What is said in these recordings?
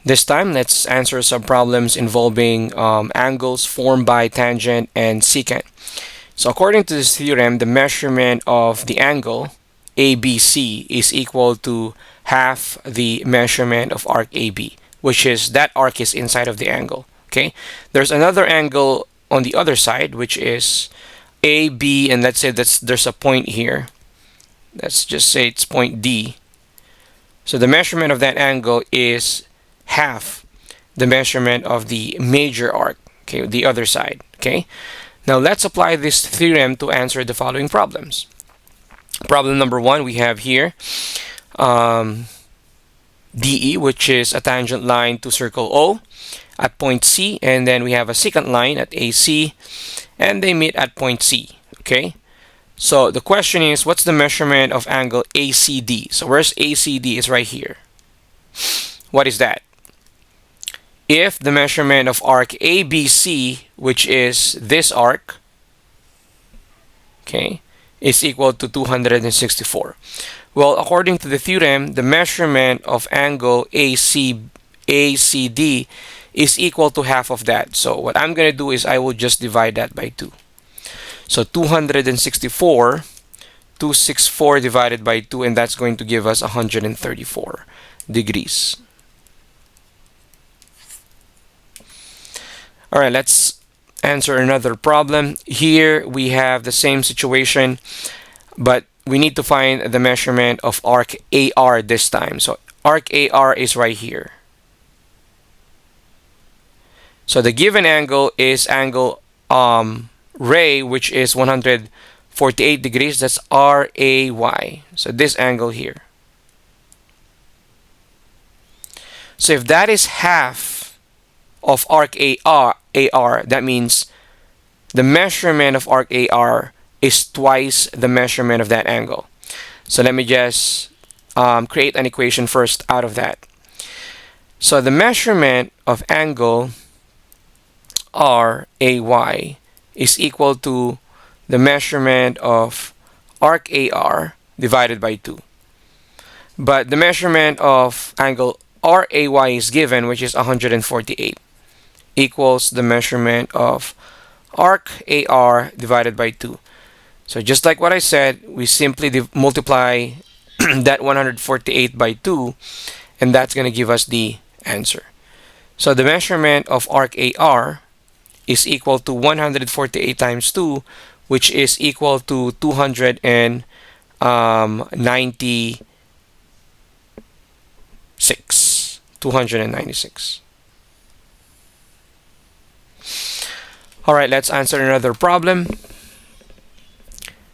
This time, let's answer some problems involving angles formed by tangent and secant. So according to this theorem, the measurement of the angle ABC is equal to half the measurement of arc AB, which is that arc is inside of the angle. Okay, there's another angle on the other side, which is AB, and let's say there's a point here. Let's just say it's point D. So the measurement of that angle is half the measurement of the major arc, okay, the other side. Okay, now let's apply this theorem to answer the following problems. Problem number one, we have here DE, which is a tangent line to circle O at point C, and then we have a secant line at AC, and they meet at point C. Okay, so the question is, what's the measurement of angle ACD? So where's ACD? Is right here. What is that? If the measurement of arc ABC, which is this arc, okay, is equal to 264. Well, according to the theorem, the measurement of angle ACD is equal to half of that. So what I'm going to do is I will just divide that by 2. So 264 divided by 2, and that's going to give us 134 degrees. All right, let's answer another problem. Here we have the same situation, but we need to find the measurement of arc AR this time. So arc AR is right here. So the given angle is angle ray, which is 148 degrees. That's RAY. So this angle here. So if that is half of arc AR, that means the measurement of arc AR is twice the measurement of that angle. So let me just create an equation first out of that. So the measurement of angle RAY is equal to the measurement of arc AR divided by 2. But the measurement of angle RAY is given, which is 148, equals the measurement of arc AR divided by 2. So just like what I said, we simply multiply that 148 by 2, and that's going to give us the answer. So the measurement of arc AR is equal to 148 times 2, which is equal to 296. 296. All right, let's answer another problem.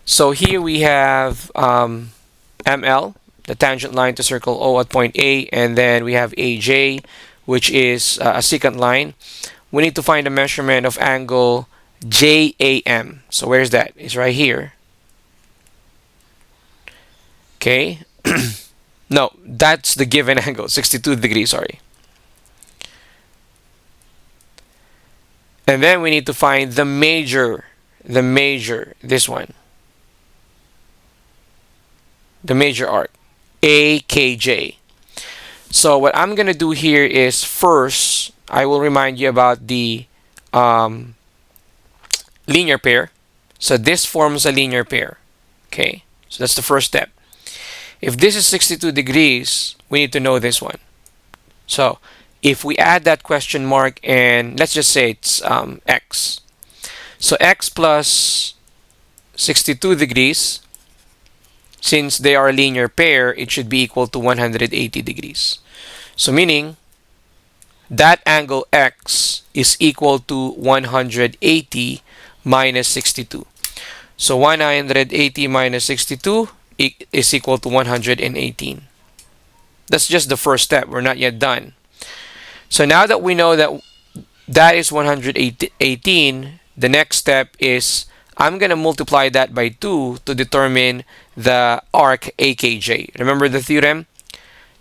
So here we have ML, the tangent line to circle O at point A, and then we have AJ, which is a secant line. We need to find the measurement of angle JAM. So where's that? It's right here. Okay. No, that's the given angle, 62 degrees, sorry. And then we need to find the major, this one. The major arc, AKJ. So what I'm going to do here is first, I will remind you about the linear pair. So this forms a linear pair. Okay, so that's the first step. If this is 62 degrees, we need to know this one. So if we add that question mark and let's just say it's x. So x plus 62 degrees, since they are a linear pair, it should be equal to 180 degrees. So meaning that angle x is equal to 180 minus 62. So 180 minus 62 is equal to 118. That's just the first step. We're not yet done. So now that we know that that is 118, the next step is I'm going to multiply that by 2 to determine the arc AKJ. Remember the theorem?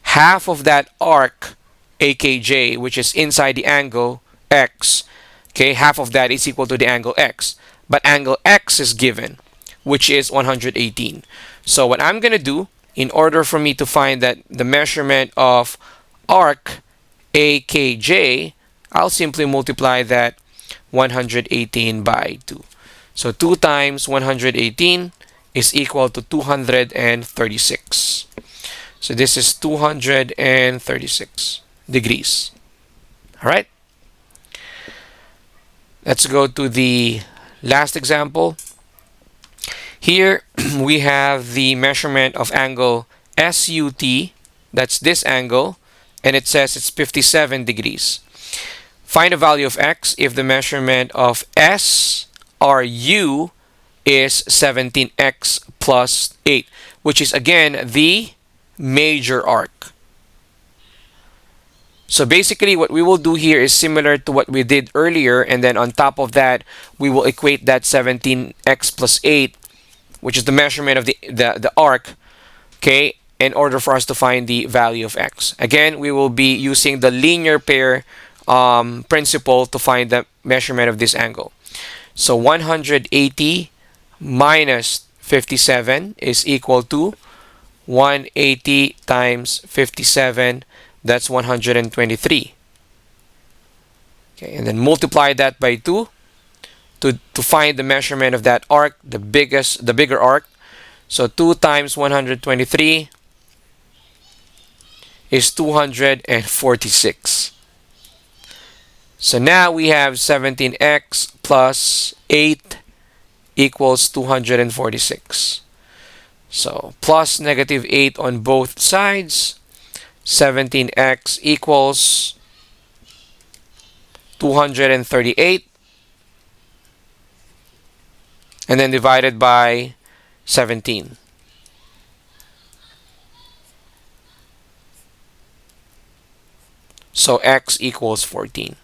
Half of that arc AKJ, which is inside the angle x, okay, half of that is equal to the angle x. But angle x is given, which is 118. So what I'm going to do, in order for me to find that the measurement of arc AKJ, I'll simply multiply that 118 by 2. So 2 times 118 is equal to 236. So this is 236 degrees. All right. Let's go to the last example. Here we have the measurement of angle SUT. That's this angle. And it says it's 57 degrees. Find the value of x if the measurement of SRU is 17x plus 8, which is again the major arc. So basically what we will do here is similar to what we did earlier, and then on top of that we will equate that 17x plus 8, which is the measurement of the arc, okay, in order for us to find the value of x. Again, we will be using the linear pair principle to find the measurement of this angle. So 180 minus 57 is equal to 180 times 57, that's 123. Okay, and then multiply that by 2 to find the measurement of that arc, the bigger arc. So 2 times 123 is 246. So now we have 17x plus 8 equals 246. So plus negative 8 on both sides. 17x equals 238. And then divided by 17. So x equals 14.